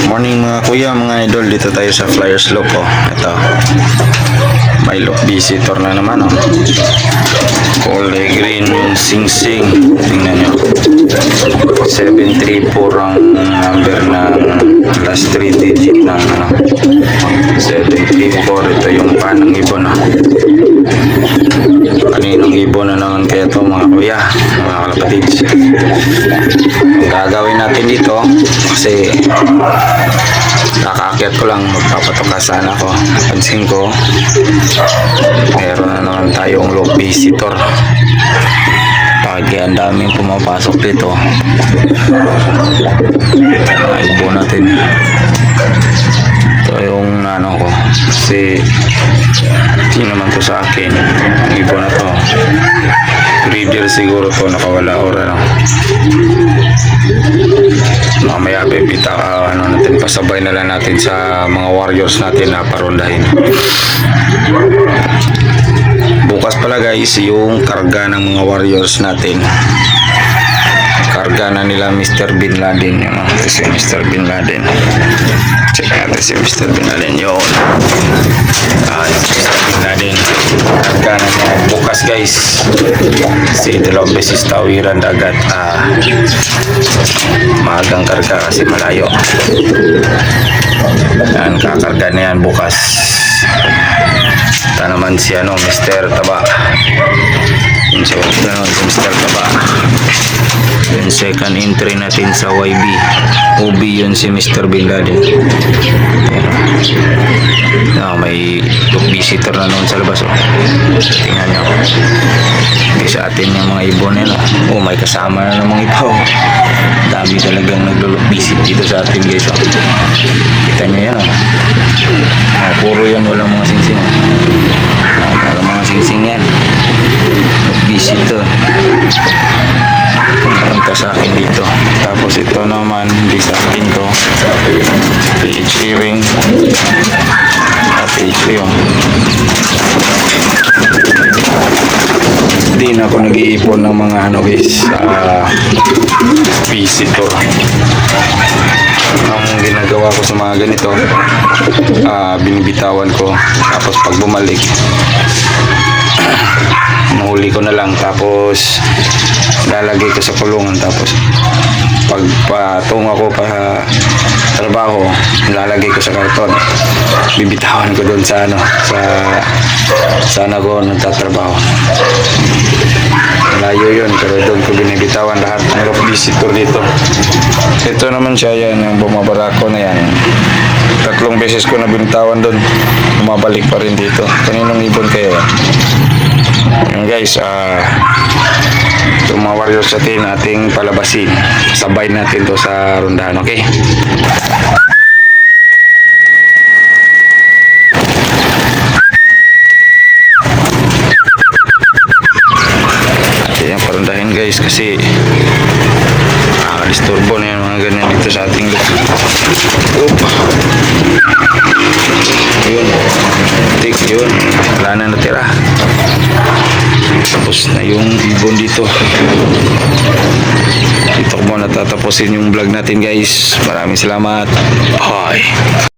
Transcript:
Morning mga kuya, mga idol. Dito tayo sa Flyers Loop oh. Ito. May loop visitor na naman oh. Kulay green yung sing-sing. Tingnan nyo. 734 ang number ng last 3 digit ng ano. 734. Ito yung panang ibon oh. Kaninong ibon na naman kaya ito mga kuya, mga kalapatids. Ang gagawin natin dito kasi nakaakyat ko lang, magpapatoka sana ako. Pansin ko meron na naman tayong loop visitor. Kaya ang daming pumapasok dito. Mga ibon natin. Ito yung ano ko kasi hindi naman to sa akin. Ang ibon na to breeder siguro to, nakawala ora no? Mamaya bibita ano natin, pasabay na lang natin sa mga warriors natin na parondahin. Bukas pala guys yung karga ng mga warriors natin. Karga na nila Mr. Bin Laden. Yun, ito si Mr. Bin Laden. Check natin si Mr. Bin Laden. Yun. Mr. Bin Laden. Karga na niya bukas guys. Kasi dalawang beses tawiran dagat. Maagang karga kasi malayo. Yan, kakarga na yan bukas. Ito naman si ano, Mr. Taba. Yun si Mr. Taba. Yung second entry natin sa YB OB yun si Mr. Bin Laden. May loop visitor na noon sa labas oh. Tingnan nyo, may sa atin yung mga ibon yan oh. May kasama na namang iba oh. Dami talagang naglo-loop visit dito sa atin guys oh. Kita nyo yan oh. Puro yan, walang mga singsing oh. Walang mga singsing yan, loop visitor. Punta sa akin dito. Tapos ito naman hindi sa akin to. PH ring. PH ring. Hindi na ako nag-iipon ng mga ano guys, visitor. Ang ginagawa ko sa mga ganito, binibitawan ko. Tapos pag bumalik, nahuli ko na lang, tapos lalagay ko sa kulungan. Tapos pag patungo ako pa trabaho, lalagay ko sa karton, bibitawan ko doon sa ano, sa sana ko nagtatrabaho. Malayo yun, pero doon ko binibitawan lahat ng loop visitor dito. Ito naman siya, yan yung bumabarako na yan. 3 beses ko na binitawan doon, bumabalik pa rin dito. Kaninong ibon kayo yan? Yan guys, itong mga warriors natin, ating palabasin. Sabay natin to sa rondahan, okay? Ayan, parondahin guys kasi nakakalisturbo na yan mga ganyan dito sa ating loop. Yun, tik yun, wala na natira. Tapos na yung ibon dito. Dito ko muna tatapusin yung vlog natin guys. Maraming salamat. Bye.